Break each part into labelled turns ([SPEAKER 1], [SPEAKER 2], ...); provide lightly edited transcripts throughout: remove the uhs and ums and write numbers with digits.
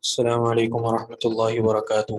[SPEAKER 1] السلام علیکم ورحمۃ اللہ وبرکاتہ۔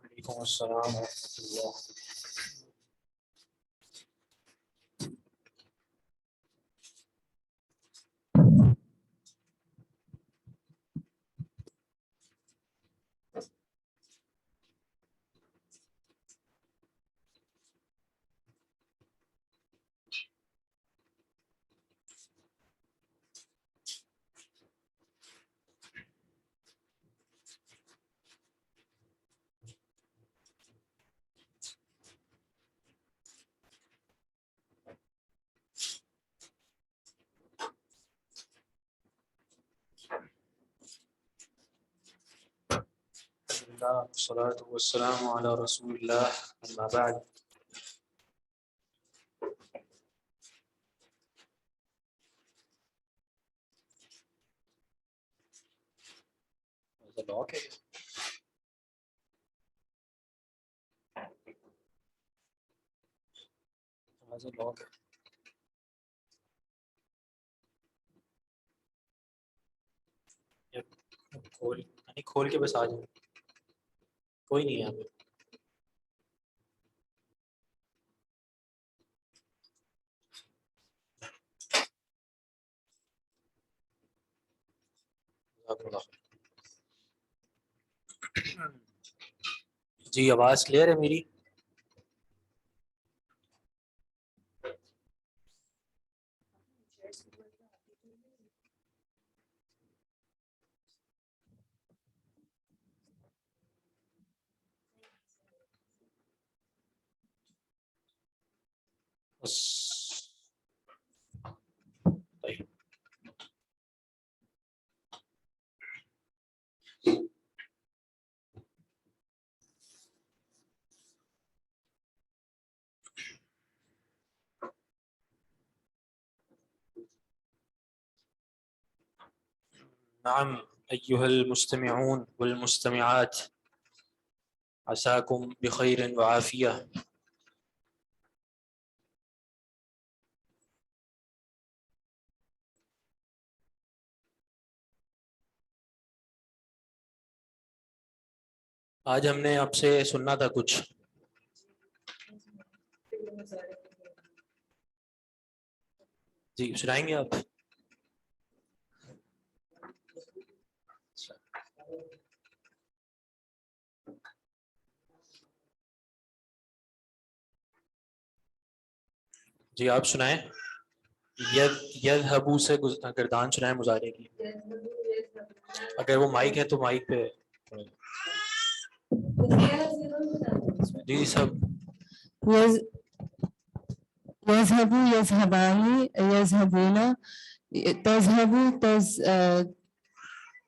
[SPEAKER 1] وعلیکم السلام ورحمۃ اللہ۔ والصلاة والسلام على رسول الله أما بعد۔ کھول کے بس آ جائیں، کوئی نہیں ہے یہاں پہ۔ جزاک اللہ خیر۔ جی آواز کلیئر ہے میری؟ طيب. نعم أيها المستمعون والمستمعات، عساكم بخير وعافية۔ آج ہم نے آپ سے سننا تھا کچھ۔ جی سنائیں گے آپ؟ جی آپ سنائیں. یذهبو سے گردان سنائیں مضارع کی. اگر وہ مائک ہے تو مائک پہ. جی سب.
[SPEAKER 2] يذهب يذهبان يذهبون تذهب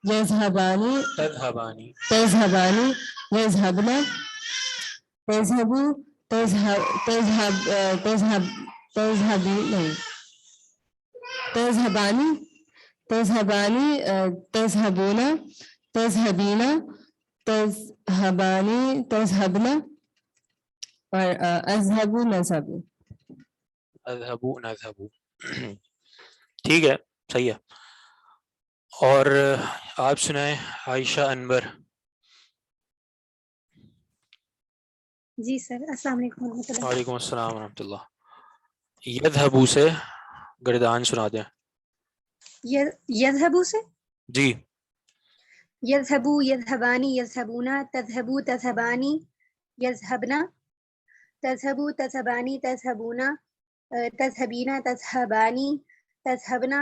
[SPEAKER 2] يذهبان
[SPEAKER 1] تذهبانی.
[SPEAKER 2] تذهبان يذهبن تذهب تذهب تذهب تذهبين تذهبان تذهبان تذهبون تذهبين تذهبان تذهبن اور اذهب نذهب.
[SPEAKER 1] اذهبو نذهبو. ٹھیک ہے صحیح ہے. اور آپ سنائیں عائشہ انور.
[SPEAKER 3] جی سر السلام علیکم ورحمۃ اللہ.
[SPEAKER 1] وعلیکم السلام ورحمۃ اللہ. یذهبو سے گردان سنا دیں.
[SPEAKER 3] یذهبو سے
[SPEAKER 1] جی.
[SPEAKER 3] یذهبو یذهبانی یذهبونا تذهبو تذهبانی یذهبنا تذهبو تذهبانی تذهبونا تذهبینا تذهبانی تذهبنا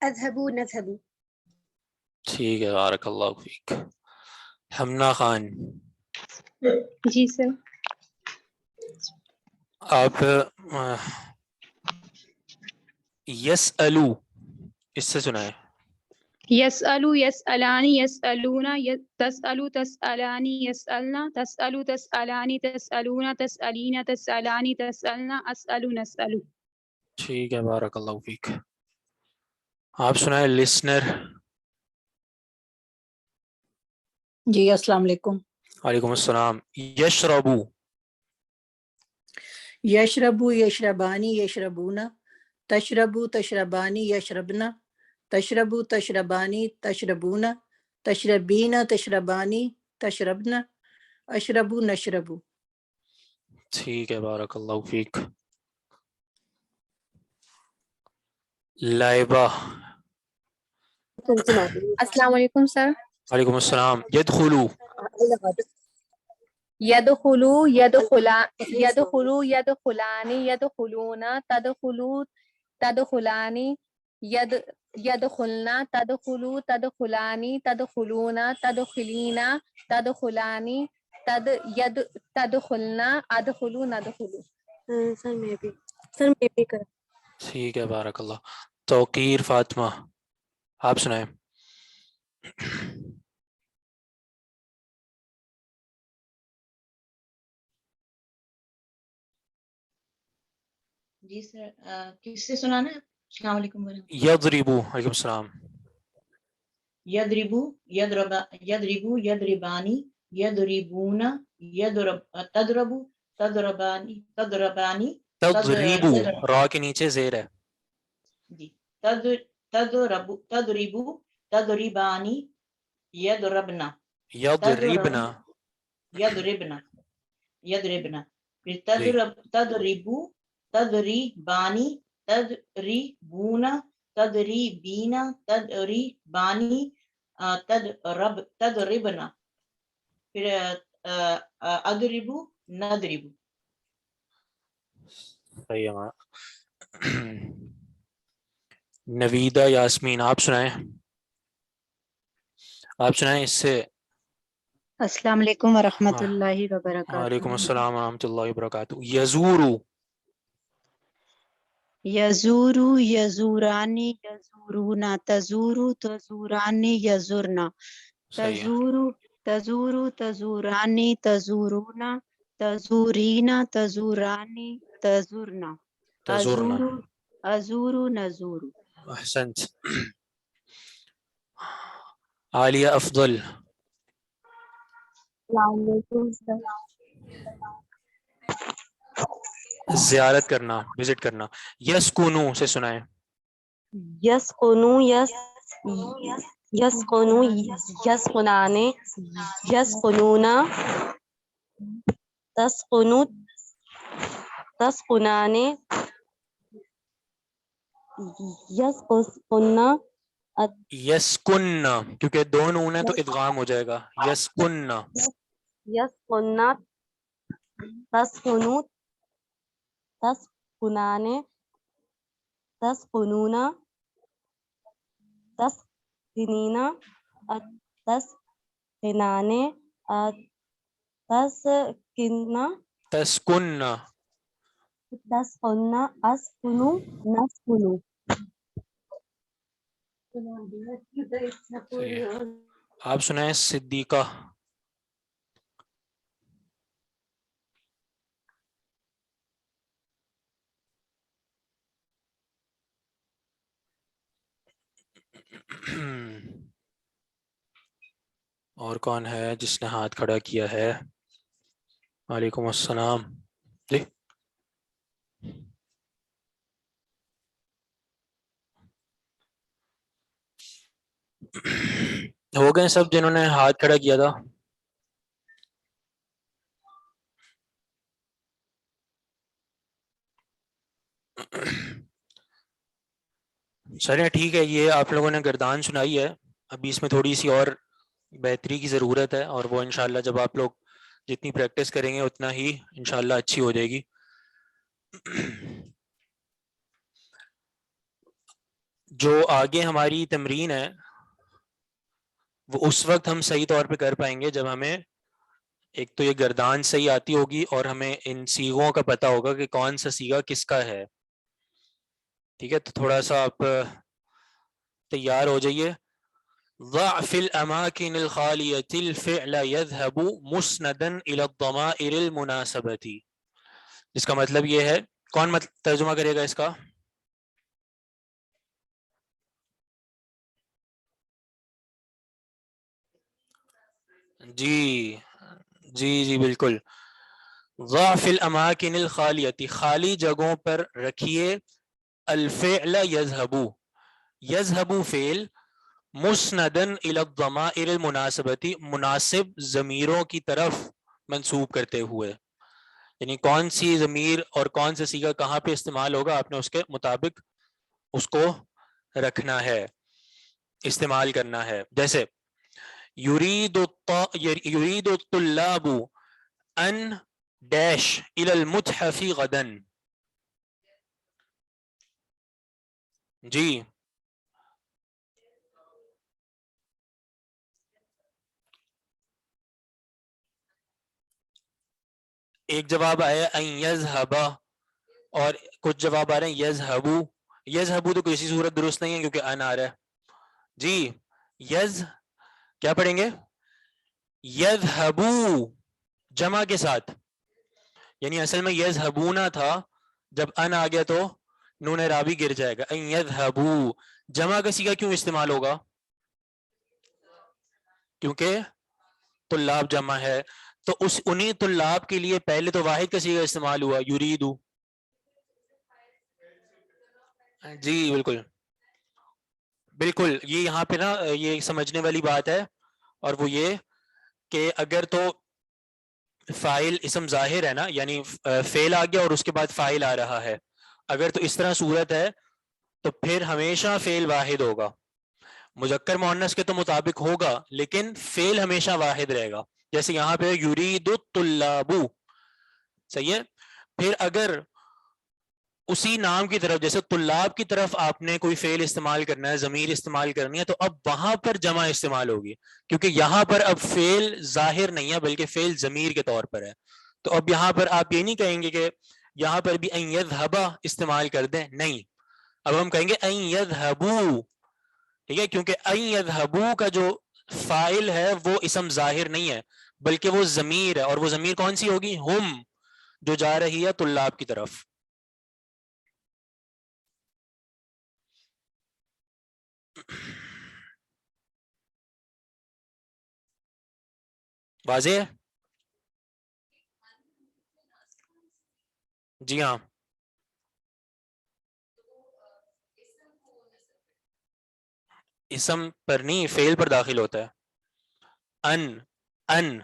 [SPEAKER 3] اذهبو نذهبو.
[SPEAKER 1] ٹھیک ہے بارک اللہ فیک. ہمنا خان
[SPEAKER 3] جی سر.
[SPEAKER 1] آپ یسألو اس سے سنائیں.
[SPEAKER 4] یسألو یسألانی یسألونا تسألو تسألانی یسألنا تسألو تسألانی تسألونا تسألینا تسألانی تسألنا اسألو نسألو.
[SPEAKER 1] ٹھیک ہے بارک اللہ فیک. آپ سنائیں لسنر.
[SPEAKER 5] جی السلام علیکم.
[SPEAKER 1] وعلیکم السلام. یشربو.
[SPEAKER 5] یشربو یشربانی یشربونا تشربو تشربانی یشربنا تشربو تشربانی تشربونا تشربینا تشربانی تشربنا اشربو نشربو.
[SPEAKER 1] ٹھیک ہے بارک اللہ فیک. لائبہ.
[SPEAKER 4] السلام علیکم سر.
[SPEAKER 1] وعلیکم السلام. یدخلو.
[SPEAKER 4] یدخلو یدخلو یدخلانی یدخلونا تدخلو تدخلانی یدخلنا تدخلو تدخلانی تدخلونا تدخلینا تدخلانی تدخلنا ادخلو ندخلو.
[SPEAKER 3] سر میں بھی کر.
[SPEAKER 1] ٹھیک ہے بارک اللہ. توقیر فاطمہ آپ سنائیں.
[SPEAKER 6] جی سر کس سے سنانا ہے؟ السلام علیکم ورحمۃ.
[SPEAKER 1] یضربو. وعلیکم السلام.
[SPEAKER 6] یضربو یضربو یضربانی یضربونا تضربو تضربانی تضربانی
[SPEAKER 1] تضریبو را کے نیچے زیر ہے.
[SPEAKER 6] جی تضربو تضربانی یضربنا
[SPEAKER 1] یضربنا.
[SPEAKER 6] یضربنا پھر تضربو تضریبانی تضریبونا تضریبینا تضریبانی تضربنا پھر اضربو نضربو.
[SPEAKER 1] صحیح ہے. نویدہ یاسمین آپ سنائیں. آپ سنائیں اس سے.
[SPEAKER 7] السلام علیکم ورحمۃ اللہ وبرکاتہ.
[SPEAKER 1] وعلیکم السلام ورحمۃ اللہ وبرکاتہ. یزورو.
[SPEAKER 7] یزورو یزورانی یزورونا تزورو تزورانی یزورنا
[SPEAKER 1] صحیح ہے.
[SPEAKER 7] تزورو تزورو تزورانی تزورونا تزورینا تزورانی تزورنا
[SPEAKER 1] تزورنا.
[SPEAKER 7] ازورو ازورو نزورو.
[SPEAKER 1] احسنت. عالیہ افضل.
[SPEAKER 3] السلام علیکم سر.
[SPEAKER 1] زیارت کرنا وزٹ کرنا. یسکونو سے سنائیں.
[SPEAKER 8] یسقنو یسقنو یسقنانے یسقنونا تسقنو تسقنانے یسقنا
[SPEAKER 1] یسکننا کیونکہ دو نون ہے تو ادغام ہو جائے گا. یسکننا.
[SPEAKER 8] یسقنا تسقنو تسقنانے تسكنون تسكنين تسكنان تسكن
[SPEAKER 1] تسکن
[SPEAKER 8] تسكن أسكن نسكن.
[SPEAKER 1] صحیح ہے. آپ سنائیں صدیقہ. اور کون ہے جس نے ہاتھ کھڑا کیا ہے؟ وعلیکم السلام. جی ہو گئے سب جنہوں نے ہاتھ کھڑا کیا تھا؟ چلیں ٹھیک ہے. یہ آپ لوگوں نے گردان سنائی ہے. ابھی اس میں تھوڑی سی اور بہتری کی ضرورت ہے، اور وہ انشاءاللہ جب آپ لوگ جتنی پریکٹس کریں گے اتنا ہی انشاءاللہ اچھی ہو جائے گی. جو آگے ہماری تمرین ہے وہ اس وقت ہم صحیح طور پہ کر پائیں گے جب ہمیں ایک تو یہ گردان صحیح آتی ہوگی اور ہمیں ان سیغوں کا پتہ ہوگا کہ کون سا سیغہ کس کا ہے. ٹھیک ہے، تو تھوڑا سا آپ تیار ہو جائیے. ضع في الأماكن الخالية الفعل يذهب مسندا إلى الضمائر المناسبة. اس کا مطلب یہ ہے، کون ترجمہ کرے گا اس کا؟ جی بالکل. ضع في الأماكن الخالية، خالی جگہوں پر رکھیے. الفعل يذهب، يذهب فعل مسندا الى الضمائر المناسبتی، مناسب ضمیروں کی طرف منسوب کرتے ہوئے. یعنی کون سی ضمیر اور کون سے صیغہ کہاں پہ استعمال ہوگا آپ نے اس کے مطابق اس کو رکھنا ہے، استعمال کرنا ہے. جیسے یرید الطلاب ان ڈیش الى المتحف غدا. جی ایک جواب آیا ان یذهب، اور کچھ جواب آ رہے ہیں یذهبو. یذهبو تو کسی صورت درست نہیں ہے کیونکہ ان آ رہا ہے. جی کیا پڑھیں گے؟ یذهبو جمع کے ساتھ، یعنی اصل میں یذهبونا تھا، جب ان آ گیا تو نون اعرابی گر جائے گا. ان یذهبو جمع کا صیغہ کیوں استعمال ہوگا؟ کیونکہ طلاب جمع ہے، تو انہی طلاب کے لیے پہلے تو واحد کا صیغہ استعمال ہوا یریدو. جی بالکل یہ یہاں پہ نا یہ سمجھنے والی بات ہے، اور وہ یہ کہ اگر تو فاعل اسم ظاہر ہے نا، یعنی فعل آ گیا اور اس کے بعد فاعل آ رہا ہے، اگر تو اس طرح صورت ہے تو پھر ہمیشہ فعل واحد ہوگا. مذکر مؤنث کے تو مطابق ہوگا لیکن فعل ہمیشہ واحد رہے گا. جیسے یہاں پہ یرید الطلاب، صحیح ہے. پھر اگر اسی نام کی طرف جیسے طلاب کی طرف آپ نے کوئی فعل استعمال کرنا ہے، ضمیر استعمال کرنی ہے، تو اب وہاں پر جمع استعمال ہوگی، کیونکہ یہاں پر اب فعل ظاہر نہیں ہے بلکہ فعل ضمیر کے طور پر ہے. تو اب یہاں پر آپ یہ نہیں کہیں گے کہ یہاں پر بھی ان یذهب استعمال کر دیں، نہیں، اب ہم کہیں گے ان یذهبوا. ٹھیک ہے، کیونکہ ان یذهبوا کا جو فاعل ہے وہ اسم ظاہر نہیں ہے بلکہ وہ ضمیر ہے، اور وہ ضمیر کون سی ہوگی؟ ہم، جو جا رہی ہے طلاب کی طرف. واضح ہے؟ جی ہاں، اسم پر نہیں فعل پر داخل ہوتا ہے. ان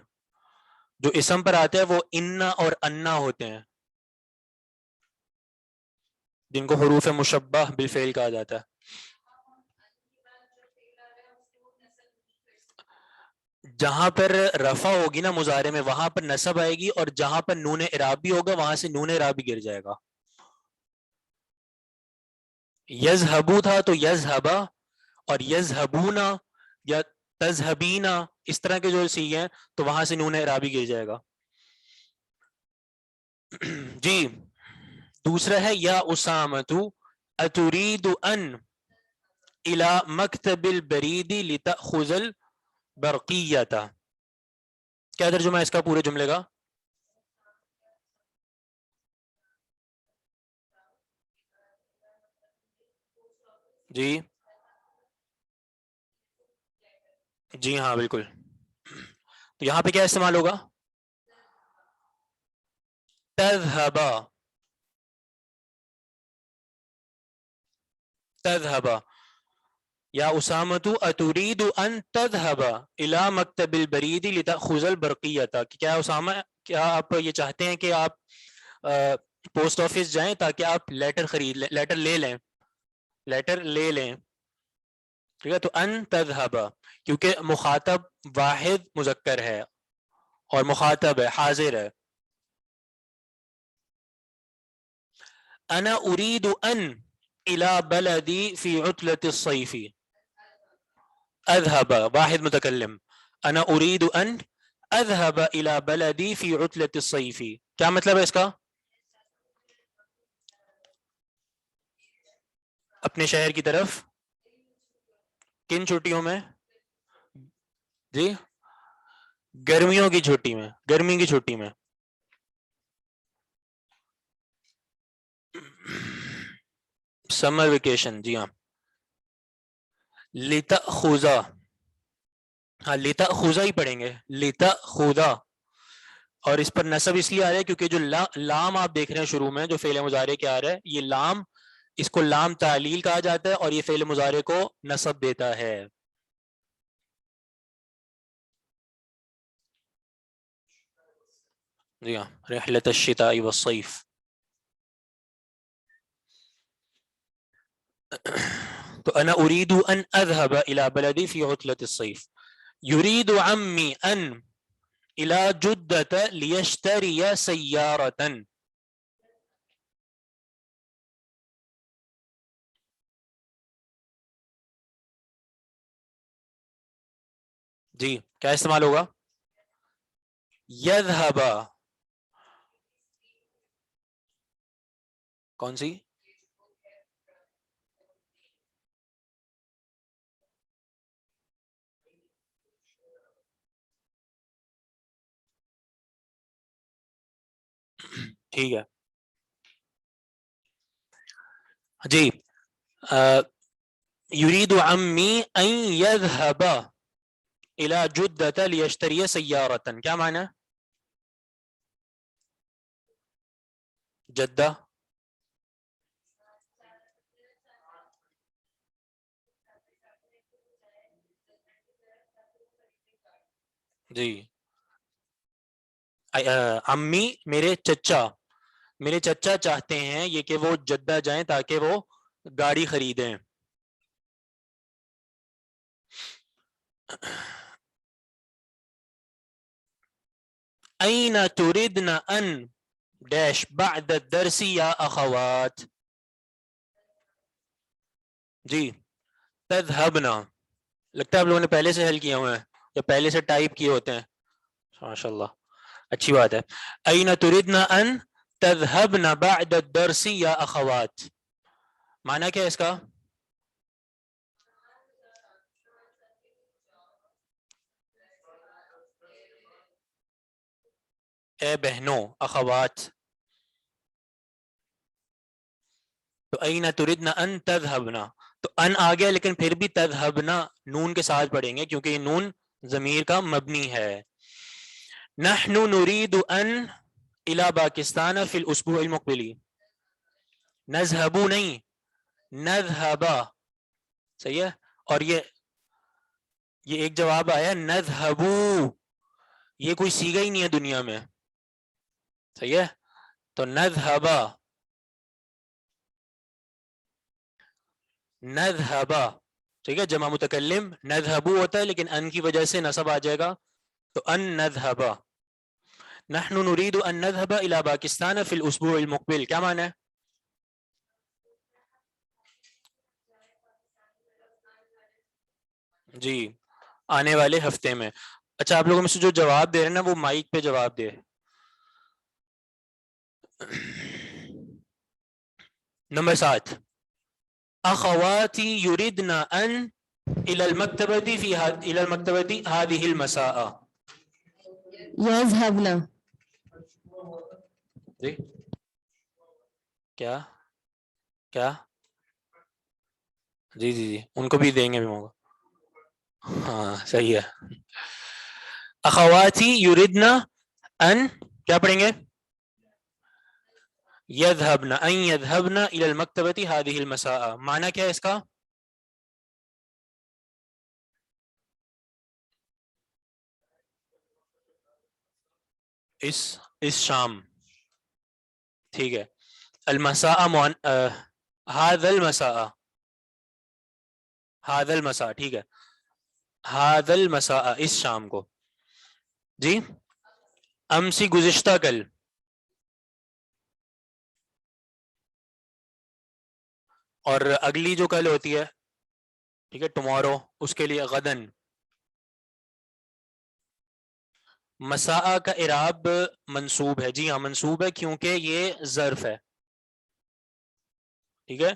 [SPEAKER 1] جو اسم پر آتا ہے وہ انا اور انا ہوتے ہیں، جن کو حروف مشبہ بالفعل کہا جاتا ہے. جہاں پر رفع ہوگی نا مضارع میں وہاں پر نصب آئے گی، اور جہاں پر نون اعرابی ہوگا وہاں سے نون اعرابی گر جائے گا. یذہبو تھا تو یذہبا اور یذہبونا یا تذہبینا اس طرح کے جو سیغے ہیں تو وہاں سے نون اعرابی گر جائے گا. جی دوسرا ہے یا اسامۃ اتريد ان الى مکتب البرید لتأخذ البرقیۃ. کیا ترجمہ ہے اس کا پورے جملے کا؟ جی جی ہاں بالکل. تو یہاں پہ کیا استعمال ہوگا؟ تذہبا. تذہبا یا اسامۃ اتريد ان تذهب الى مکتب البرید لتأخذ البرقیۃ. کیا اسامہ کیا آپ یہ چاہتے ہیں کہ آپ پوسٹ آفس جائیں تاکہ آپ لیٹر خرید لیں، لیٹر لے لیں، لیٹر لے لیں. ٹھیک ہے، تو ان تذهب کیونکہ مخاطب واحد مذکر ہے اور مخاطب ہے حاضر ہے. انا اريد ان الى بلدی فی عطلة الصیف. اذهب واحد متکلم، انا اريد ان اذهب الى بلدی فی عطلة الصیف. کیا مطلب ہے اس کا؟ اپنے شہر کی طرف کن چھٹیوں میں؟ جی گرمیوں کی چھٹی میں، گرمی کی چھٹی میں. سمر ویکیشن، جی ہاں. لتأخذ، ہاں لتأخذ ہی پڑھیں گے، لتأخذ. اور اس پر نصب اس لیے آ رہا ہے کیونکہ جو لام آپ دیکھ رہے ہیں شروع میں جو فعل مضارع کے آ رہا ہے، یہ لام اس کو لام تعلیل کہا جاتا ہے اور یہ فعل مضارع کو نصب دیتا ہے. جی ہاں رحلۃ الشتاء والصیف. تو انا اريد ان اذهب الى بلدی فی عطلة الصیف. يريد عمي ان الى جدة ليشتري سيارة. جی کیا استعمال ہوگا؟ یذهب. کون سی؟ ٹھیک ہے جی. يريد عمي ان يذهب الى جدة ليشتري سيارة. کیا معنی ہے؟ جدہ جی. امی میرے چچا چاہتے ہیں یہ کہ وہ جدہ جائیں تاکہ وہ گاڑی خریدیں. این تردن ان ڈیش بعد الدرس یا اخوات. جی تذهبنا، لگتا ہے آپ لوگوں نے پہلے سے حل کیے ہوئے ہیں یا پہلے سے ٹائپ کیے ہوتے ہیں. ماشاء اللہ اچھی بات ہے. این تردن ان تذهبن بعد الدرس یا اخوات. معنی کیا ہے اس کا؟ اے بہنوں، اخوات. تو این تردن ان تذهبنا، تو ان آ گیا لیکن پھر بھی تذهبنا نون کے ساتھ پڑھیں گے کیونکہ یہ نون ضمیر کا مبنی ہے. نحن نريد ان الى پاکستان فی الاسبوع المقبل. نذهب نہیں، نذهب. صحیح ہے. اور یہ ایک جواب آیا نذهب، یہ کوئی صیغہ ہی نہیں ہے دنیا میں. صحیح ہے. تو نذهب، نذهب ٹھیک ہے، جمع متکلم نذهب ہوتا ہے لیکن ان کی وجہ سے نصب آ جائے گا تو ان نذهب. نحن نريد ان نذهب الى پاکستان فی الاسبوع المقبل. کیا معنی ہے؟ جی آنے والے ہفتے میں. اچھا آپ لوگوں میں سے جو جواب دے رہے ہیں نا وہ مائک پہ جواب دے. نمبر 7 اخواتي يريدن ان الى المكتبة الى المكتبة هذه المساء.
[SPEAKER 2] يذهبن.
[SPEAKER 1] جی کیا کیا جی جی جی ان کو بھی دیں گے بھی موقع. ہاں صحیح ہے. اخواتی یریدنا ان کیا پڑھیں گے؟ یذهبن ان یذهبن الى المکتبۃ هذه المساء. معنی کیا ہے اس کا؟ اس شام. ٹھیک ہے. المساء هذا المساء هذا المساء. ٹھیک ہے. هذا المساء اس شام کو. جی امسی گزشتہ کل. اور اگلی جو کل ہوتی ہے ٹھیک ہے ٹمارو اس کے لیے غدن. مساء کا اعراب منصوب ہے. جی ہاں منصوب ہے کیونکہ یہ ظرف ہے. ٹھیک ہے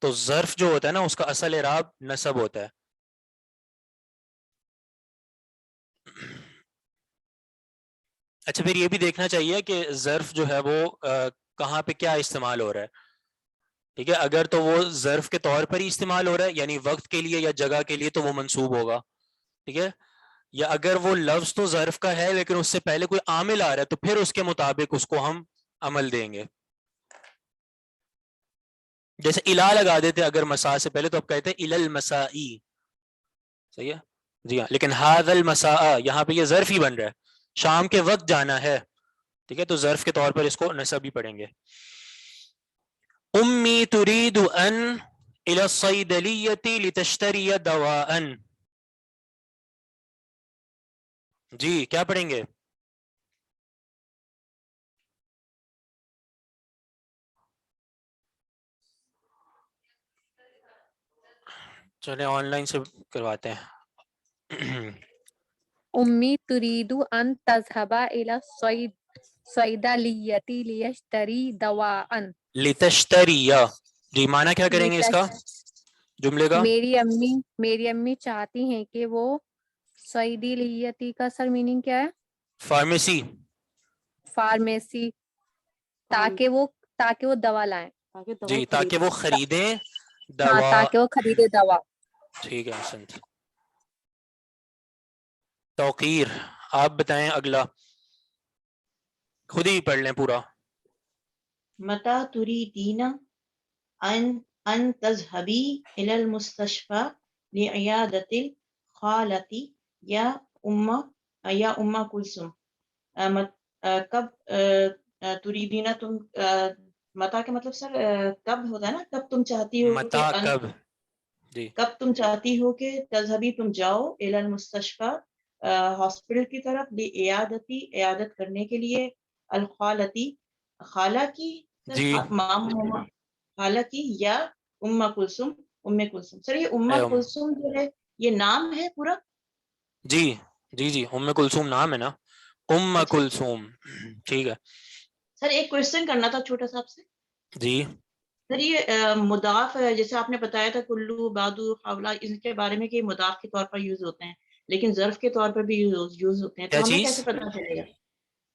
[SPEAKER 1] تو ظرف جو ہوتا ہے نا اس کا اصل اعراب نصب ہوتا ہے. اچھا پھر یہ بھی دیکھنا چاہیے کہ ظرف جو ہے وہ کہاں پہ کیا استعمال ہو رہا ہے. ٹھیک ہے اگر تو وہ ظرف کے طور پر ہی استعمال ہو رہا ہے یعنی وقت کے لیے یا جگہ کے لیے تو وہ منصوب ہوگا. ٹھیک ہے. یا اگر وہ لفظ تو ظرف کا ہے لیکن اس سے پہلے کوئی عامل آ رہا ہے تو پھر اس کے مطابق اس کو ہم عمل دیں گے. جیسے الا لگا دیتے اگر مساء سے پہلے تو اب کہتے ہیں الی المسائی. صحیح ہے. جی ہاں لیکن ھذا المساء یہاں پہ یہ ظرف ہی بن رہا ہے. شام کے وقت جانا ہے. ٹھیک ہے تو ظرف کے طور پر اس کو نصب ہی پڑھیں گے. امی تريد ان الى الصيدلية لتشتري دواء. جی کیا پڑھیں گے؟ چلیں آن لائن سے کرواتے ہیں.
[SPEAKER 4] امی تريد ان تذهب الى الصيدلية ليشتري دواء.
[SPEAKER 1] لتشتری. جی معنی کیا کریں گے اس کا جملے کا؟
[SPEAKER 4] میری امی چاہتی ہیں کہ وہ صیدلیتی کا سر میننگ کیا ہے؟
[SPEAKER 1] فارمیسی.
[SPEAKER 4] فارمیسی. تاکہ وہ دوا لائیں.
[SPEAKER 1] جی تاکہ وہ خریدیں
[SPEAKER 4] ہاں
[SPEAKER 1] دوا.
[SPEAKER 4] تاکہ وہ خریدے دوا.
[SPEAKER 1] ٹھیک ہے احسنت. توقیر. آپ بتائیں اگلا خود ہی پڑھ لیں پورا.
[SPEAKER 6] متى تريدين ان تذهبي الى المستشفى لعيادة الخالة یا ام کلثوم. کب تريدين تم متا کا مطلب سر کب ہوتا ہے نا کب تم چاہتی ہو
[SPEAKER 1] متا کب. جی
[SPEAKER 6] کب تم چاہتی ہو کہ تذهبی تم جاؤ الى المستشفى ہاسپٹل کی طرف لعیادتی عیادت کرنے کے لیے الخالتی خالہ کی
[SPEAKER 1] جی
[SPEAKER 6] خالہ کی یا ام کلثوم. سر یہ ام کلثوم جو ہے یہ نام ہے پورا؟
[SPEAKER 1] جی جی جی ام کلثوم نام ہے نا. ام
[SPEAKER 6] اچھا.
[SPEAKER 1] کلثوم. ٹھیک ہے.
[SPEAKER 6] سر ایک کوشچن کرنا تھا چھوٹا سا آپ سے.
[SPEAKER 1] جی
[SPEAKER 6] سر یہ مضاف جیسے آپ نے بتایا تھا کلو بادو حوالہ ان کے بارے میں کہ مضاف کے طور پر یوز ہوتے ہیں لیکن ظرف کے طور پر بھی یوز ہوتے ہیں
[SPEAKER 1] کیا
[SPEAKER 6] تو ہمیں
[SPEAKER 1] چیز؟
[SPEAKER 6] کیسے پتہ چلے گا؟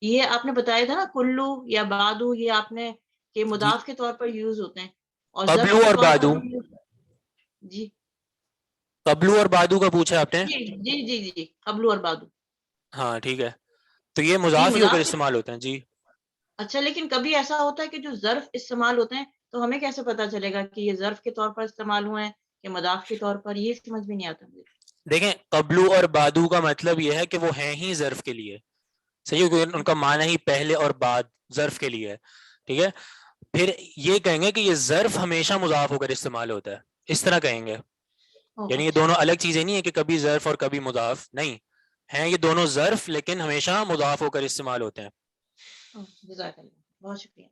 [SPEAKER 6] یہ آپ نے بتایا تھا نا کلو یا بادو یہ آپ نے کہ
[SPEAKER 1] جی
[SPEAKER 6] مضاف کے طور پر یوز ہوتے ہیں اور ظرف
[SPEAKER 1] قبلو
[SPEAKER 6] کے
[SPEAKER 1] اور
[SPEAKER 6] طور پر
[SPEAKER 1] بادو.
[SPEAKER 6] بھی جی
[SPEAKER 1] قبلو اور بادو کا پوچھا آپ نے.
[SPEAKER 6] جی جی جی جی قبلو اور بادو.
[SPEAKER 1] ہاں ٹھیک ہے تو یہ
[SPEAKER 6] جی
[SPEAKER 1] مضاف ہی ہو کر
[SPEAKER 6] مضاف.
[SPEAKER 1] استعمال ہوتے ہیں. جی
[SPEAKER 6] اچھا لیکن کبھی ایسا ہوتا ہے کہ جو ظرف استعمال ہوتے ہیں تو ہمیں کیسے پتا چلے گا کہ یہ ظرف کے طور پر استعمال ہوئے ہیں کہ مضاف کے طور پر؟ یہ سمجھ میں نہیں آتا مجھے.
[SPEAKER 1] دیکھیں قبلو اور بادو کا مطلب یہ ہے کہ وہ ہیں ہی ظرف کے لیے. صحیح ہے ان کا معنی ہی پہلے اور بعد ظرف کے لیے ہے. ٹھیک ہے پھر یہ کہیں گے کہ یہ ظرف ہمیشہ مضاف ہو کر استعمال ہوتا ہے اس طرح کہیں گے. یعنی یہ دونوں الگ چیزیں نہیں ہے کہ کبھی ظرف اور کبھی مضاف نہیں ہیں. یہ دونوں ظرف لیکن ہمیشہ مضاف ہو کر استعمال ہوتے ہیں.
[SPEAKER 6] جزاک اللہ بہت شکریہ.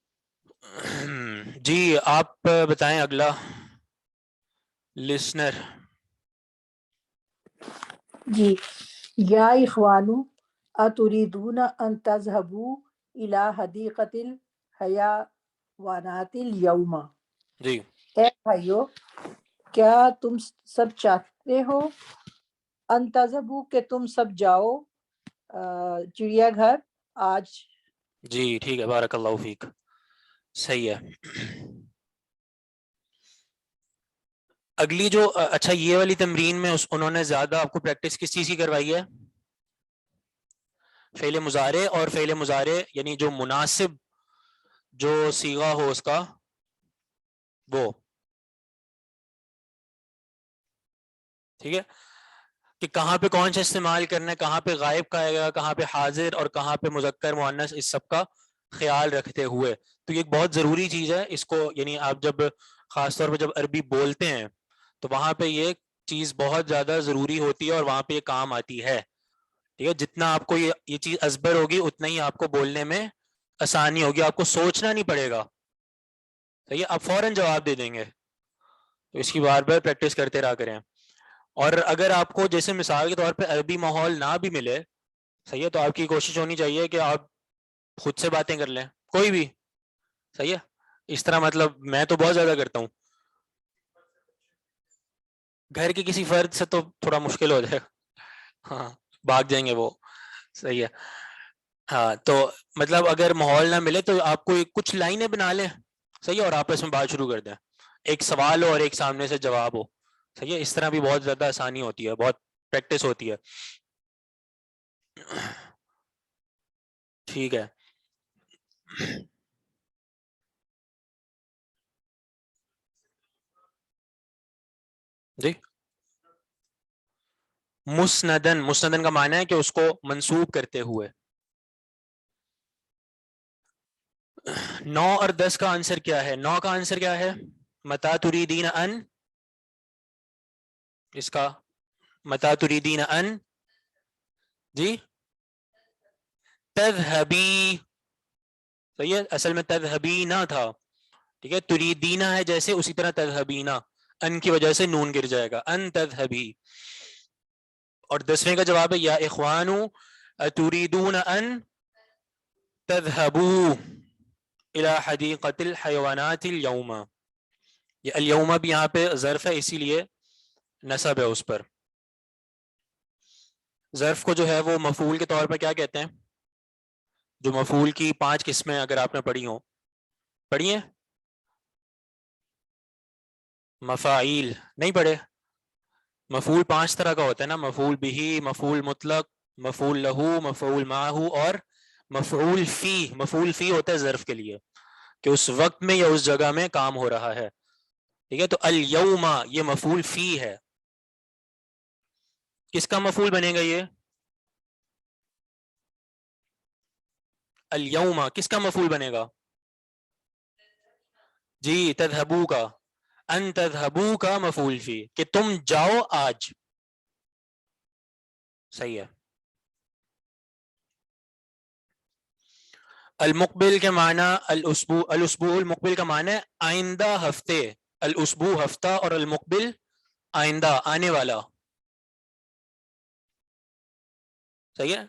[SPEAKER 1] جی آپ بتائیں اگلا لسنر.
[SPEAKER 5] جی یا اخوانو اتریدون ان تذهبوا الى حدیقۃ الحیوانات اليوم،
[SPEAKER 1] جی
[SPEAKER 5] اے بھائیو کیا تم سب چاہتے ہو ان تذهبوا کہ تم سب جاؤ چڑیا گھر آج.
[SPEAKER 1] جی ٹھیک ہے، بارک اللہ فیک، صحیح ہے. اگلی جو اچھا یہ والی تمرین میں انہوں نے زیادہ آپ کو پریکٹس کس چیز کی کروائی ہے؟ فعل مضارع، اور فعل مضارع یعنی جو مناسب جو صیغہ ہو اس کا وہ، ٹھیک ہے، کہ کہاں پہ کون سا استعمال کرنا ہے، کہاں پہ غائب کا آئے گا، کہاں پہ حاضر، اور کہاں پہ مذکر مؤنث، اس سب کا خیال رکھتے ہوئے. تو یہ ایک بہت ضروری چیز ہے، اس کو یعنی آپ جب خاص طور پہ جب عربی بولتے ہیں تو وہاں پہ یہ چیز بہت زیادہ ضروری ہوتی ہے اور وہاں پہ یہ کام آتی ہے. ٹھیک ہے، جتنا آپ کو یہ چیز ازبر ہوگی اتنا ہی آپ کو بولنے میں آسانی ہوگی، آپ کو سوچنا نہیں پڑے گا. صحیح ہے، آپ فوراً جواب دے دیں گے. تو اس کی بار بار پریکٹس کرتے رہا کریں. اور اگر آپ کو جیسے مثال کے طور پہ عربی ماحول نہ بھی ملے، صحیح ہے، تو آپ کی کوشش ہونی چاہیے کہ آپ خود سے باتیں کر لیں، کوئی بھی. صحیح ہے، اس طرح مطلب میں تو بہت زیادہ کرتا ہوں. گھر کے کسی فرد سے تو تھوڑا مشکل ہو جائے گا، ہاں بھاگ جائیں گے وہ. صحیح ہے، ہاں تو مطلب اگر ماحول نہ ملے تو آپ کو کچھ لائنیں بنا لیں، صحیح ہے، اور آپس میں بات شروع کر دیں. ایک سوال ہو اور ایک سامنے سے جواب ہو. صحیح ہے، اس طرح بھی بہت زیادہ آسانی ہوتی ہے، بہت پریکٹس ہوتی ہے. ٹھیک ہے. جی مسندن، مسندن کا معنی ہے کہ اس کو منسوب کرتے ہوئے. 9 اور 10 کا آنسر کیا ہے؟ 9 کا آنسر کیا ہے؟ متا تریدین ان، اس کا متا تریدین ان، جی تذهبی. صحیح ہے، اصل میں تذهبینا تھا. ٹھیک ہے، تریدینا ہے جیسے، اسی طرح تذهبینا ان کی وجہ سے نون گر جائے گا، ان تذهبی. اور 10ویں کا جواب ہے یا اخوانو اتریدون ان تذهبوا الى حدیقۃ الحیوانات اليوم. یہ الیوم بھی یہاں پہ ظرف ہے، اسی لیے نصب ہے اس پر. ظرف کو جو ہے وہ مفعول کے طور پر کیا کہتے ہیں؟ جو مفعول کی 5 قسمیں اگر آپ نے پڑھی ہوں، پڑھی ہیں؟ مفاعیل نہیں پڑھے؟ مفعول 5 طرح کا ہوتا ہے نا، مفعول بہی، مفعول مطلق، مفعول لہو، مفعول معہو، اور مفعول فی. مفعول فی ہوتا ہے ظرف کے لیے کہ اس وقت میں یا اس جگہ میں کام ہو رہا ہے. ٹھیک ہے، تو الیوم یہ مفعول فی ہے. کس کا مفعول بنے گا یہ؟ الیوم کس کا مفعول بنے گا؟ جی تذهبوا کا، ان تذهبوا کا مفعول فی، کہ تم جاؤ آج. صحیح ہے. المقبل کے معنی الاسبوع، الاسبوع المقبل کا معنی ہے آئندہ ہفتے. الاسبوع ہفتہ، اور المقبل آئندہ، آنے والا. صحیح ہے.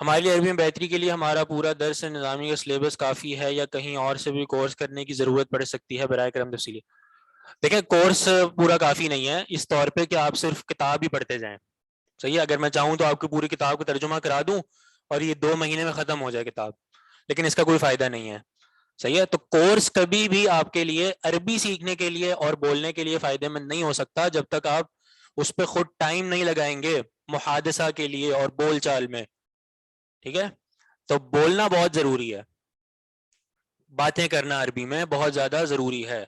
[SPEAKER 1] ہمارے لیے عربی میں بہتری کے لیے ہمارا پورا درس نظامی کا سلیبس کافی ہے یا کہیں اور سے بھی کورس کرنے کی ضرورت پڑ سکتی ہے؟ برائے کرم تفصیلی. دیکھیں کورس پورا کافی نہیں ہے اس طور پہ کہ آپ صرف کتاب ہی پڑھتے جائیں. صحیح ہے، اگر میں چاہوں تو آپ کی پوری کتاب کو ترجمہ کرا دوں اور یہ 2 مہینے میں ختم ہو جائے کتاب، لیکن اس کا کوئی فائدہ نہیں ہے. صحیح ہے، تو کورس کبھی بھی آپ کے لیے عربی سیکھنے کے لیے اور بولنے کے لیے فائدہ مند نہیں ہو سکتا جب تک آپ اس پہ خود ٹائم نہیں لگائیں گے محادثہ کے لیے اور بول چال میں. ٹھیک ہے، تو بولنا بہت ضروری ہے، باتیں کرنا عربی میں بہت زیادہ ضروری ہے.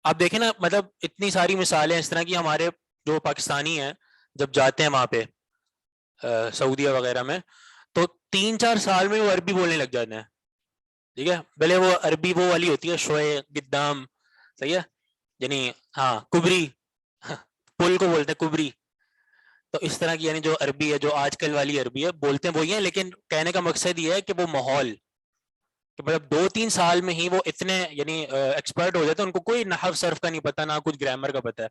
[SPEAKER 1] آپ دیکھیں نا، مطلب اتنی ساری مثالیں اس طرح کی ہمارے جو پاکستانی ہیں جب جاتے ہیں وہاں پہ سعودیہ وغیرہ میں، تو 3-4 سال میں وہ عربی بولنے لگ جاتے ہیں. ٹھیک ہے، بھلے وہ عربی وہ والی ہوتی ہے شوئے گدام، صحیح ہے، یعنی ہاں کبری، پل کو بولتے ہیں کبری. تو اس طرح کی یعنی جو عربی ہے، جو آج کل والی عربی ہے، بولتے ہیں وہی ہیں، لیکن کہنے کا مقصد یہ ہے کہ وہ ماحول کہ مطلب 2-3 سال میں ہی وہ اتنے یعنی ایکسپرٹ ہو جاتے ہیں, ان کو کوئی نحو صرف کا نہیں پتا, نہ کچھ گرامر کا پتا ہے,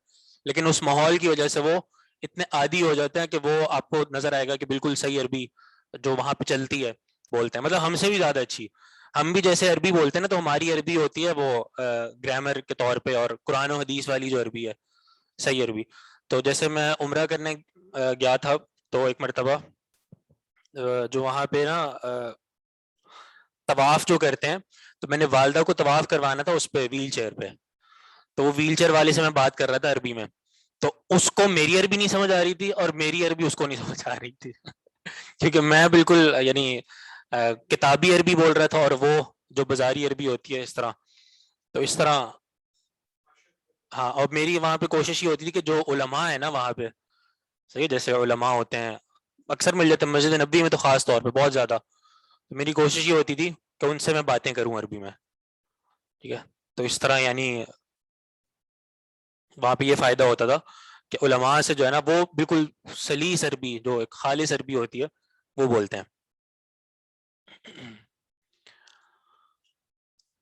[SPEAKER 1] لیکن اس ماحول کی وجہ سے وہ اتنے عادی ہو جاتے ہیں کہ وہ آپ کو نظر آئے گا کہ بالکل صحیح عربی جو وہاں پہ چلتی ہے بولتے ہیں, مطلب ہم سے بھی زیادہ اچھی. ہم بھی جیسے عربی بولتے ہیں نا, تو ہماری عربی ہوتی ہے وہ گرامر کے طور پہ, اور قرآن و حدیث والی جو عربی ہے صحیح عربی. تو جیسے میں عمرہ کرنے گیا تھا, تو ایک مرتبہ جو وہاں پہ نا طواف جو کرتے ہیں, تو میں نے والدہ کو طواف کروانا تھا اس پہ ویل چیئر پہ, تو وہ ویل چیئر والے سے میں بات کر رہا تھا عربی میں, تو اس کو میری عربی نہیں سمجھ آ رہی تھی اور میری عربی اس کو نہیں سمجھ آ رہی تھی کیونکہ میں بالکل یعنی کتابی عربی بول رہا تھا اور وہ جو بازاری عربی ہوتی ہے اس طرح, تو اس طرح. ہاں, اور میری وہاں پہ کوشش یہ ہوتی تھی کہ جو علماء ہیں نا وہاں پہ, صحیح, جیسے علماء ہوتے ہیں اکثر مل جاتے ہیں مسجد نبوی میں تو خاص طور پہ بہت زیادہ, تو میری کوشش یہ ہوتی تھی کہ ان سے میں باتیں کروں عربی میں, ٹھیک ہے. تو اس طرح یعنی وہاں پہ یہ فائدہ ہوتا تھا کہ علماء سے جو ہے نا وہ بالکل سلیس عربی, جو ایک خالص عربی ہوتی ہے وہ بولتے ہیں.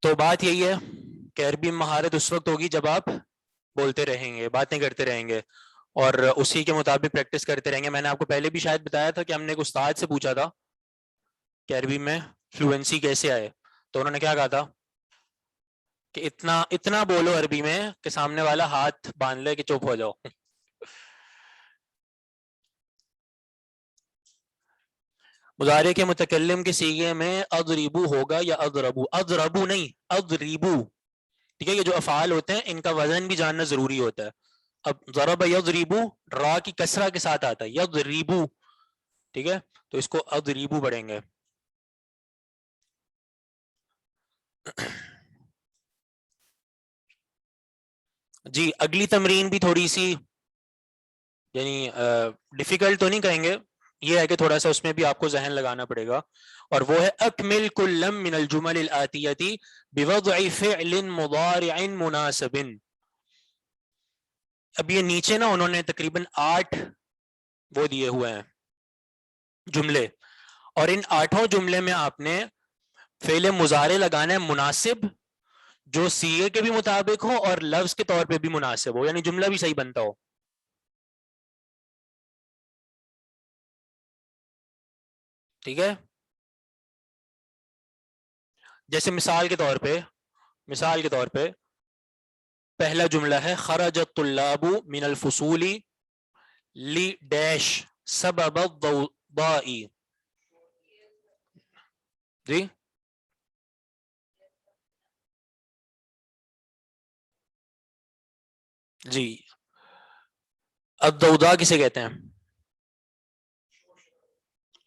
[SPEAKER 1] تو بات یہی ہے کہ عربی مہارت اس وقت ہوگی جب آپ بولتے رہیں گے, باتیں کرتے رہیں گے, اور اسی کے مطابق پریکٹس کرتے رہیں گے. میں نے آپ کو پہلے بھی شاید بتایا تھا کہ ہم نے ایک استاد سے پوچھا تھا کہ عربی میں فلوئنسی کیسے آئے, تو انہوں نے کیا کہا تھا کہ اتنا بولو عربی میں کہ سامنے والا ہاتھ باندھ لے کہ چپ ہو جاؤ. مضارع کے متکلم کے صیغے میں اضربو ہوگا یا اضربو, اضربو نہیں اضربو, ٹھیک ہے. یہ جو افعال ہوتے ہیں ان کا وزن بھی جاننا ضروری ہوتا ہے. اب ضرب یضربو را کی کسرہ کے ساتھ آتا ہے, یضربو, ٹھیک ہے, تو اس کو اضربو پڑھیں گے. جی, اگلی تمرین بھی تھوڑی سی یعنی ڈیفیکلٹ تو نہیں کہیں گے, یہ ہے کہ تھوڑا سا اس میں بھی آپ کو ذہن لگانا پڑے گا, اور وہ ہے اکمل کل من الجمل الآتیتی بوضع فعل مضارع مناسب. اب یہ نیچے نا انہوں نے تقریباً 8 وہ دیے ہوئے ہیں جملے, اور ان 8 جملے میں آپ نے فعل مضارع لگانا ہے مناسب, جو صیغے کے بھی مطابق ہو اور لفظ کے طور پہ بھی مناسب ہو, یعنی جملہ بھی صحیح بنتا ہو. ٹھیک ہے, جیسے مثال کے طور پہ پہلا جملہ ہے خرج الطلاب من الفصول لی ڈیش سبب الضوضاء. جی, جی, الضوضاء کسے کہتے ہیں؟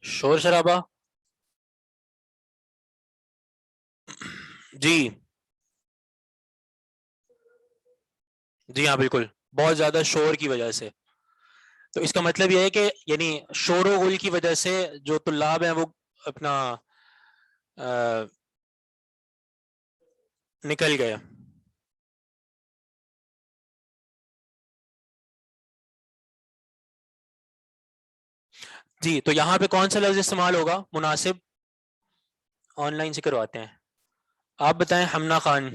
[SPEAKER 1] شور شرابہ. جی, جی ہاں بالکل, بہت زیادہ شور کی وجہ سے. تو اس کا مطلب یہ ہے کہ یعنی شور و غل کی وجہ سے جو طلاب ہیں وہ اپنا نکل گئے. جی, تو یہاں پہ کون سا لفظ استعمال ہوگا مناسب؟ آن لائن سے کرواتے ہیں, آپ بتائیں حمنا خان.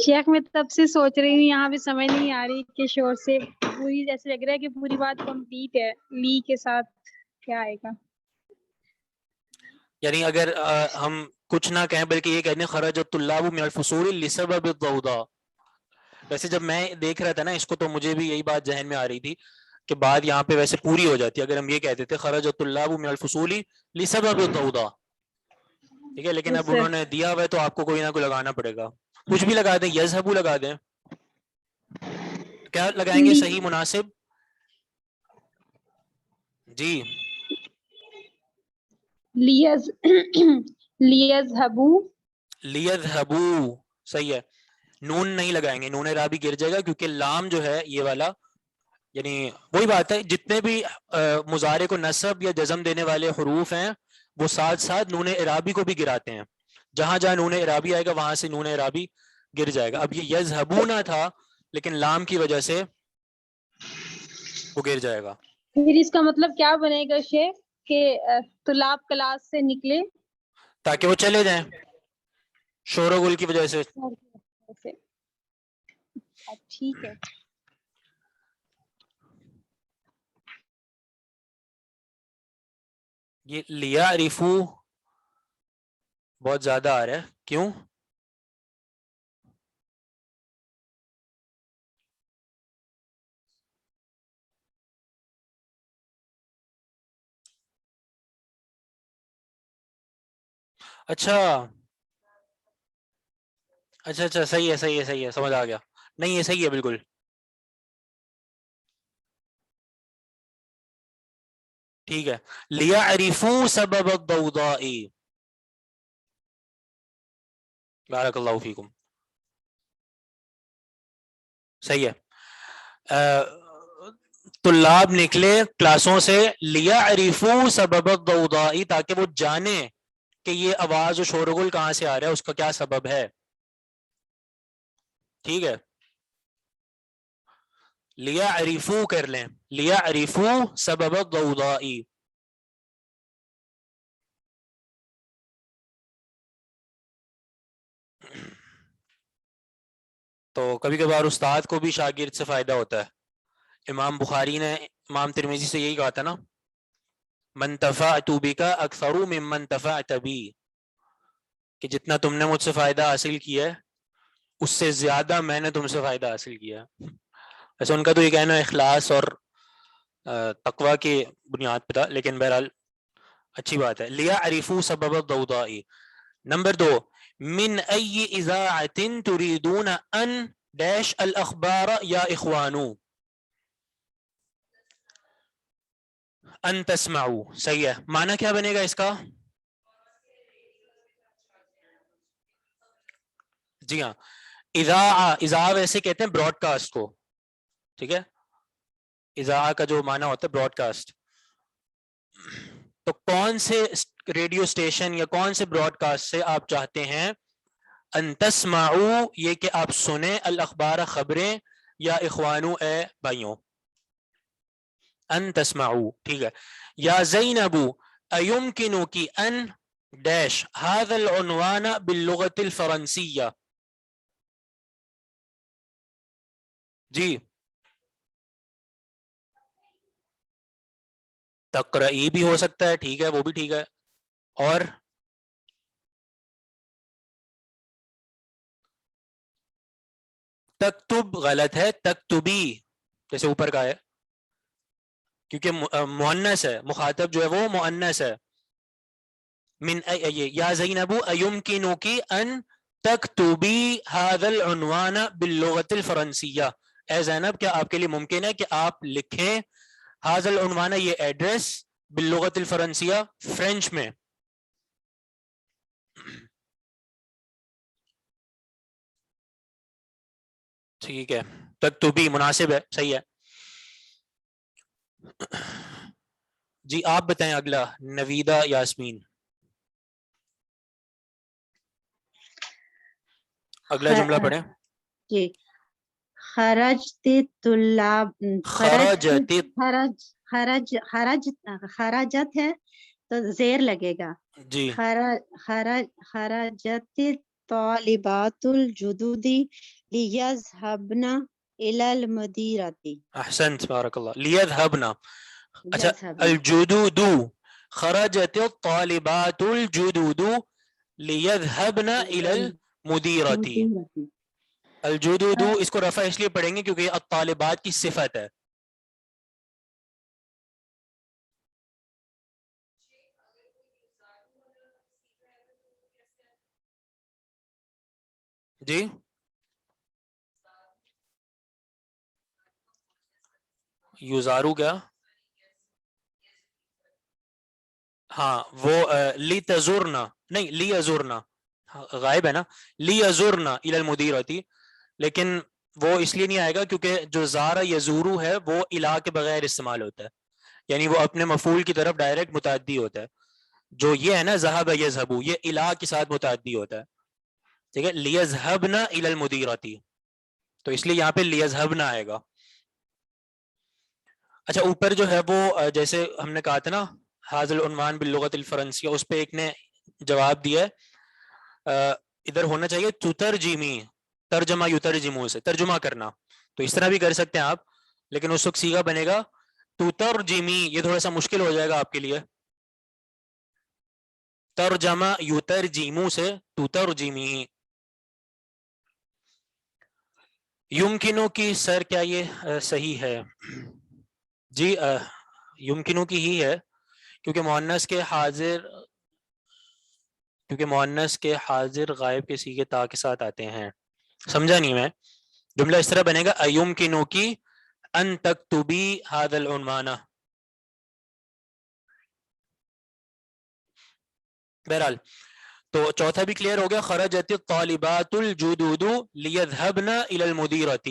[SPEAKER 9] شیخ میں تب سے سوچ رہی ہوں, یہاں بھی سمجھ نہیں آ رہی کہ شور سے پوری جیسے لگ رہا ہے کہ پوری بات کمپلیٹ ہے, لی کے ساتھ کیا آئے گا؟
[SPEAKER 1] یعنی اگر ہم کچھ نہ کہیں بلکہ یہ کہنے خرج الطلاب من الفصول لسبب الضوضاء. ویسے جب میں دیکھ رہا تھا نا اس کو تو مجھے بھی یہی بات ذہن میں آ رہی تھی کہ بات یہاں پہ ویسے پوری ہو جاتی ہے اگر ہم یہ کہتے تھے خرج الطلاب من الفصول لسبب الضوضاء, ٹھیک ہے. لیکن اب انہوں نے دیا ہوا ہے تو آپ کو کوئی نہ کوئی لگانا پڑے گا, کچھ بھی لگا دیں, یذهبوا لگا دیں, کیا لگائیں گے صحیح مناسب؟ جی, لیذهبوا صحیح ہے. نون نہیں لگائیں گے, نون اعرابی گر جائے گا کیونکہ لام جو ہے یہ والا یعنی وہی بات ہے, جتنے بھی مضارع کو نصب یا جزم دینے والے حروف ہیں وہ ساتھ ساتھ نون اعرابی کو بھی گراتے ہیں. جہاں جہاں نون اعرابی آئے گا وہاں سے نون اعرابی گر جائے گا. اب یہ یذهبون تھا لیکن لام کی وجہ سے وہ گر جائے گا.
[SPEAKER 9] پھر اس کا مطلب کیا بنے گا شیخ کہ طلاب کلاس سے نکلے
[SPEAKER 1] تاکہ وہ چلے جائیں شور و گل کی وجہ سے.
[SPEAKER 9] ٹھیک ہے.
[SPEAKER 1] یہ لیعرفو بہت زیادہ آ رہا ہے, کیوں؟ اچھا اچھا اچھا, صحیح ہے صحیح ہے صحیح ہے, سمجھ آ گیا. نہیں یہ صحیح ہے بالکل. ٹھیک ہے. لیعرفوا سبب الضوضاء. بارک اللہ فیکم. صحیح ہے. طلاب نکلے کلاسوں سے لیعرفوا سبب الضوضاء, تاکہ وہ جانے کہ یہ آواز و شور و گل کہاں سے آ رہا ہے, اس کا کیا سبب ہے. ٹھیک ہے, لیعرفوا کر لیں, لیعرفوا سبب الضوضاء. تو کبھی کبھار استاد کو بھی شاگرد سے فائدہ ہوتا ہے. امام بخاری نے امام ترمذی سے یہی کہا تھا نا, من تفعت بک اکثر ممن تفعت بی, کہ جتنا تم نے مجھ سے فائدہ حاصل کیا ہے اس سے زیادہ میں نے تم سے فائدہ حاصل کیا. ویسے ان کا تو یہ کہنا اخلاص اور تقوی کی بنیاد پہ تھا, لیکن بہرحال اچھی بات ہے. لیعرفوا سبب الضوضاء. نمبر 2, من ای اذاعۃ تريدون ان ڈیش الاخبار یا اخوانو. ان تسمعوا, صحیح ہے. معنی کیا بنے گا اس کا؟ جی ہاں, اذاعہ ویسے کہتے ہیں براڈ کاسٹ کو. ٹھیک ہے, اذاعہ کا جو معنی ہوتا ہے براڈ کاسٹ. تو کون سے ریڈیو اسٹیشن یا کون سے براڈ کاسٹ سے آپ چاہتے ہیں ان تسمعوا, یہ کہ آپ سنیں, الاخبار خبریں, یا اخوانو اے بھائیوں, ان تسمعوا. ٹھیک ہے. یا زینب ایمکنک ان ڈیش هذا العنوان باللغة الفرنسیہ. جی, تقرئی بھی ہو سکتا ہے, ٹھیک ہے وہ بھی ٹھیک ہے. اور تکتب غلط ہے, تکتبی جیسے اوپر کا ہے, کیونکہ مؤنث ہے, مخاطب جو ہے وہ مؤنث ہے. من یا زینب ایمکنک ان تکتبی هذا العنوان باللغة الفرنسیہ. اے زینب, کیا آپ کے لیے ممکن ہے کہ آپ لکھیں هذا العنوان, یہ ایڈریس, باللغة الفرنسیہ, فرینچ میں. ٹھیک ہے, تکتبی مناسب ہے, صحیح ہے. جی آپ بتائیں اگلا, نویدہ یاسمین. اگلا جملہ پڑھیں.
[SPEAKER 7] جی, خرجت طلاب,
[SPEAKER 1] خرجت,
[SPEAKER 7] خراجت ہے تو زیر لگے گا.
[SPEAKER 1] جی
[SPEAKER 7] خرجت طالبات الجدد لیذهبن الى المدیرۃ.
[SPEAKER 1] احسنت, بارک اللہ. لیذهبنا, اچھا.
[SPEAKER 7] یذهبن.
[SPEAKER 1] الجدود, خرجت الطالبات الجدود لیذهبن الى المدیرۃ. الجدود اس کو رفع اس لیے پڑھیں گے کیونکہ یہ الطالبات کی صفت ہے. جی یوزارو کیا؟ ہاں وہ لیتزورنا, نہیں لیزورنا, غائب ہے نا, لیزورنا الی المدیرۃ. لیکن وہ اس لیے نہیں آئے گا کیونکہ جو زارا یزورو ہے وہ الا کے بغیر استعمال ہوتا ہے, یعنی وہ اپنے مفعول کی طرف ڈائریکٹ متعدی ہوتا ہے. جو یہ ہے نا ذهب یذهب, یہ الا کے ساتھ متعدی ہوتا ہے. ٹھیک ہے, لیذهبن الی المدیرۃ, تو اس لیے یہاں پہ لیذهبن آئے گا. اچھا اوپر جو ہے وہ جیسے ہم نے کہا تھا نا حاضر العنوان باللغت الفرنسیہ, اس پہ ایک نے جواب دیا ہے، ادھر ہونا چاہیے تترجمی، ترجمہ یترجمو سے ترجمہ کرنا، تو اس طرح بھی کر سکتے ہیں آپ، لیکن اس وقت صیغہ بنے گا تترجمی، یہ تھوڑا سا مشکل ہو جائے گا آپ کے لیے، ترجمہ یترجمو سے تترجمی. یمکنو کی سر کیا یہ صحیح ہے؟ جی یمکنو کی ہی ہے، کیونکہ مؤنث کے حاضر غائب کے صیغے تا کے ساتھ آتے ہیں. سمجھا نہیں میں؟ جملہ اس طرح بنے گا ایمکنو کی ان تکتبی ھذا العنوان. بہرحال تو چوتھا بھی کلیئر ہو گیا. خرجت الطالبات الجدد لیذهبن الى المدیرۃ.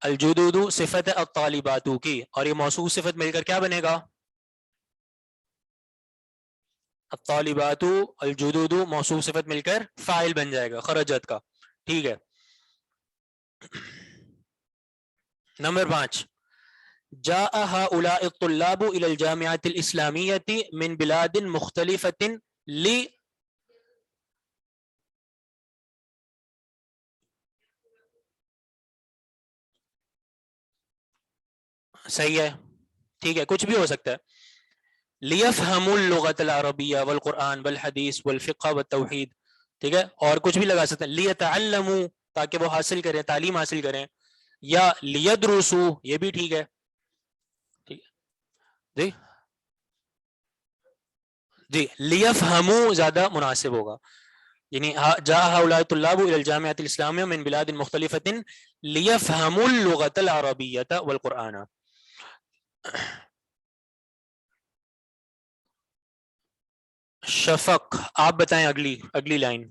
[SPEAKER 1] الجدد صفت ہے الطالبات کی، اور یہ موصوف صفت مل کر کیا بنے گا؟ الطالبات الجدد موصوف صفت مل کر فاعل بن جائے گا خرجت کا. ٹھیک ہے. نمبر 5 جاء هؤلاء الطلاب الى الجامعة الاسلامیة من بلاد مختلفة صحیح ہے، ٹھیک ہے، کچھ بھی ہو سکتا ہے. لیفہموا اللغۃ العربیہ والقرآن والحدیث والفقہ والتوحید، ٹھیک ہے، اور کچھ بھی لگا سکتے ہیں. لیتعلموا تاکہ وہ حاصل کریں، تعلیم حاصل کریں، یا لیدرسوا یہ بھی ٹھیک ہے. ٹھیک ہے جی جی، لیفہموا زیادہ مناسب ہوگا، یعنی جاء هؤلاء الطلاب الى الجامعة الاسلامیہ من بلاد مختلفة لیفہموا اللغۃ العربیہ والقرآن. شفق آپ بتائیں اگلی لائن.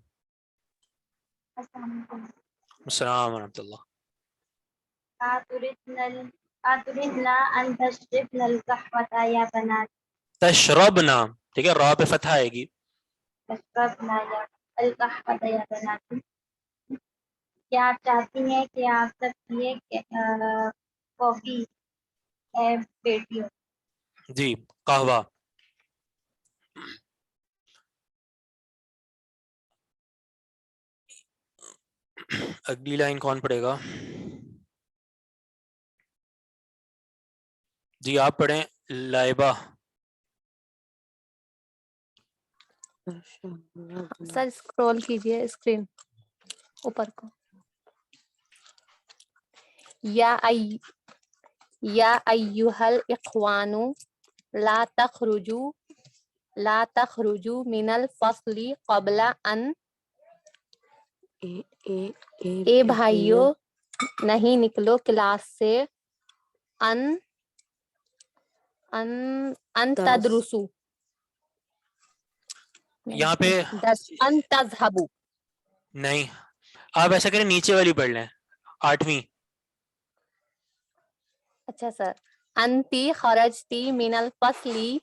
[SPEAKER 1] السلام ورحمۃ اللہ.
[SPEAKER 10] أتردنا أن تشربن القهوة يا بنات.
[SPEAKER 1] تشربنا، ٹھیک ہے، را پہ فتح آئے گی.
[SPEAKER 10] تشربنا يا القهوة يا بنات. کیا آپ چاہتی ہیں کہ آپ سب پیے کافی اے بیٹیوں؟
[SPEAKER 1] جی قہوہ. اگلی لائن کون پڑھے گا؟ جی آپ پڑھیں لائبہ.
[SPEAKER 4] سر اسکرول کیجئے اسکرین اوپر کو. یا ایھا الاخوان لا تخرجوا من الفصل قبل ان، اے بھائیو نہیں نکلو کلاس سے، ان تدرسو،
[SPEAKER 1] یہاں پہ
[SPEAKER 4] ان تذهبوا.
[SPEAKER 1] نہیں، آپ ایسا کریں نیچے والی پڑھ لیں 8ویں.
[SPEAKER 4] اچھا سر. انتی خرجتی من الفصل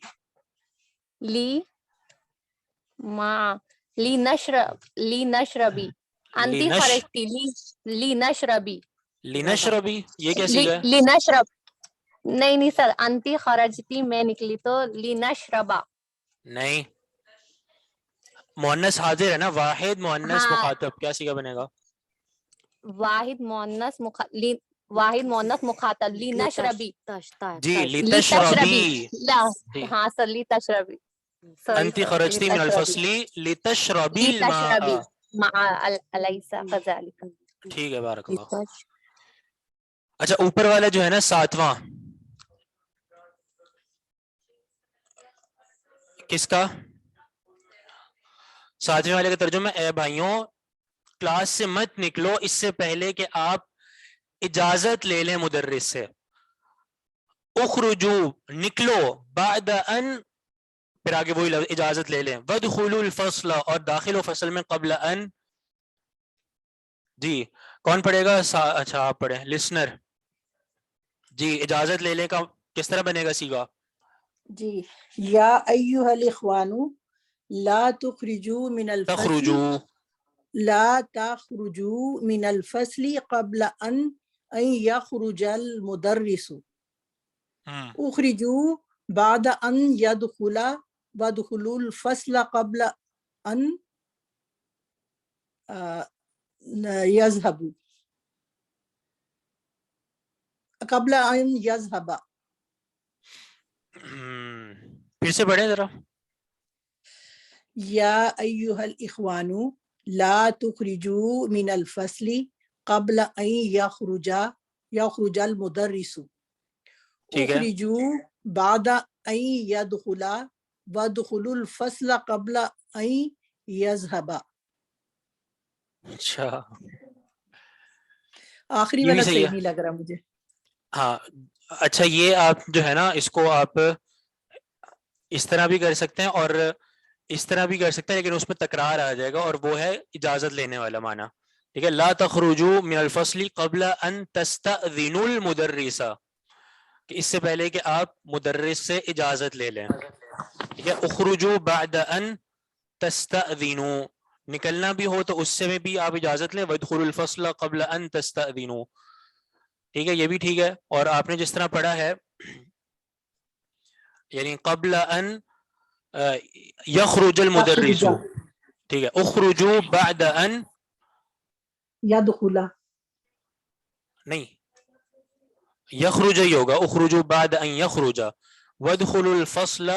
[SPEAKER 4] لنشربی. انتی خرجتی لنشربی.
[SPEAKER 1] لنشربی یہ کیسی ہے؟
[SPEAKER 4] لنشرب نہیں سر، انتی خرجتی میں نکلی تو لنشربا.
[SPEAKER 1] نہیں، مؤنث حاضر ہے نا، واحد مؤنث
[SPEAKER 4] ہاں،
[SPEAKER 1] مخاطب، کیا صیغہ بنے گا؟
[SPEAKER 4] واحد مؤنث مخاطب لنشربی.
[SPEAKER 1] جی
[SPEAKER 4] لتشربی.
[SPEAKER 1] لتشربی.
[SPEAKER 4] ہاں سر لتشربی.
[SPEAKER 1] انتی خرجتی من الفصل لتشربی
[SPEAKER 4] لتشربی
[SPEAKER 1] الماء.
[SPEAKER 4] مع الیس کذالک.
[SPEAKER 1] ٹھیک ہے، بارک اللہ. اچھا اوپر والا جو ہے نا 7واں، کس کا؟ 7ویں والے کا ترجمہ اے بھائیوں کلاس سے مت نکلو اس سے پہلے کہ آپ اجازت لے لیں مدرس سے. اخرجو نکلو، بعد ان پھر آگے وہی لفظ اجازت لے لیں. وادخلوا الفصل اور داخل و فصل میں قبل ان. جی کون پڑھے گا؟ اچھا آپ پڑھیں لسنر. جی اجازت لے لیں کا کس طرح بنے گا صیغہ؟
[SPEAKER 5] جی یا ایھا الاخوان لا تخرجوا من الفصل
[SPEAKER 1] تخرجوا،
[SPEAKER 5] لا تخرجوا من الفصل قبل ان يخرج المدرس. اخرجوا بعد ان يدخل وادخلوا الفصل قبل ان یذهبوا قبل ان یذهب.
[SPEAKER 1] پھر سے پڑھیں ذرا.
[SPEAKER 5] یا ایھا الاخوان لا تخرجوا من الفصل قبل ان یخرج المدرس.
[SPEAKER 1] ٹھیک ہے.
[SPEAKER 5] اخرجوا بعد ان يدخل وادخلوا الفصل قبل ان يذهب.
[SPEAKER 1] اچھا
[SPEAKER 5] آخری
[SPEAKER 1] یہ بھی
[SPEAKER 5] والا
[SPEAKER 1] صحیح
[SPEAKER 5] صحیح
[SPEAKER 1] ہے.
[SPEAKER 5] نہیں لگ رہا مجھے.
[SPEAKER 1] ہاں اچھا یہ آپ جو ہے نا اس کو آپ اس طرح بھی کر سکتے ہیں اور اس طرح بھی کر سکتے ہیں لیکن اس میں تکرار آ جائے گا اور وہ ہے اجازت لینے والا معنی. ٹھیک ہے. لا تخرجوا من الفصل قبل ان تستأذنوا المدرس کہ اس سے پہلے کہ آپ مدرس سے اجازت لے لیں. ٹھیک ہے. اخرجوا بعد ان تستأذنوا نکلنا بھی ہو تو اس سے بھی آپ اجازت لیں. وادخلوا الفصل قبل ان تستأذنوا. ٹھیک ہے یہ بھی ٹھیک ہے. اور آپ نے جس طرح پڑھا ہے یعنی قبل ان یخرج المدرس. ٹھیک ہے. اخرجوا بعد ان
[SPEAKER 5] يدخل
[SPEAKER 1] نہیں یخرج ہی ہوگا. اخرجوا بعد ان یخرج وادخلوا الفصل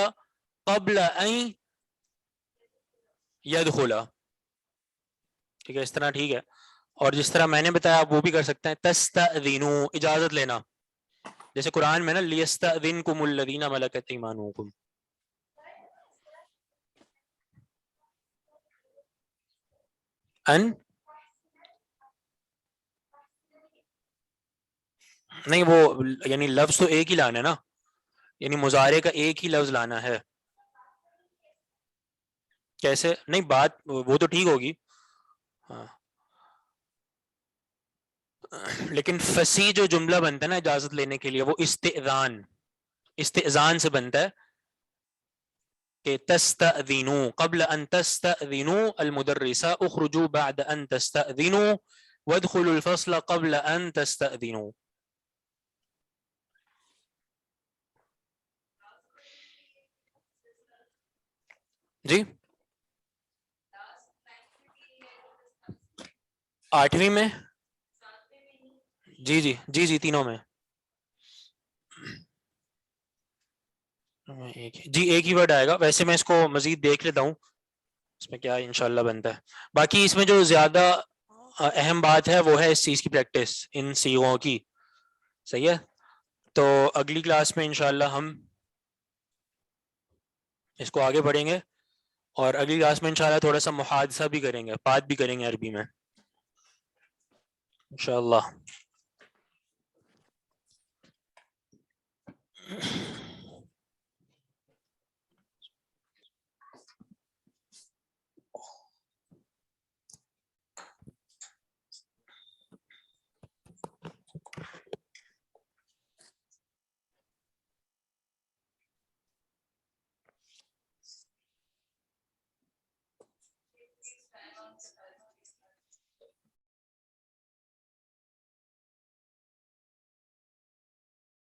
[SPEAKER 1] قبل ان يدخل. ٹھیک ہے اس طرح ٹھیک ہے. اور جس طرح میں نے بتایا آپ وہ بھی کر سکتے ہیں. تستأذنوا اجازت لینا جیسے قرآن میں نا لیستأذنکم الذین ملکت ایمانکم. ان نہیں وہ یعنی لفظ تو ایک ہی لانا ہے نا یعنی مضارع کا ایک ہی لفظ لانا ہے. کیسے نہیں بات وہ تو ٹھیک ہوگی ہاں لیکن فصیح جو جملہ بنتا ہے نا اجازت لینے کے لیے وہ استئذان سے بنتا ہے کہ تستأذنوا قبل ان تستأذنوا المدرس اخرجوا بعد ان تستأذنوا وادخلوا الفصل قبل ان تستأذنوا. جی 8ویں میں جی تینوں میں جی ایک ہی ورڈ آئے گا. ویسے میں اس کو مزید دیکھ لیتا ہوں اس میں کیا انشاءاللہ بنتا ہے. باقی اس میں جو زیادہ اہم بات ہے وہ ہے اس چیز کی پریکٹس ان صیغوں کی. صحیح ہے. تو اگلی کلاس میں انشاءاللہ ہم اس کو آگے بڑھیں گے اور اگلی کلاس میں انشاءاللہ تھوڑا سا محادثہ بھی کریں گے بات بھی کریں گے عربی میں انشاءاللہ.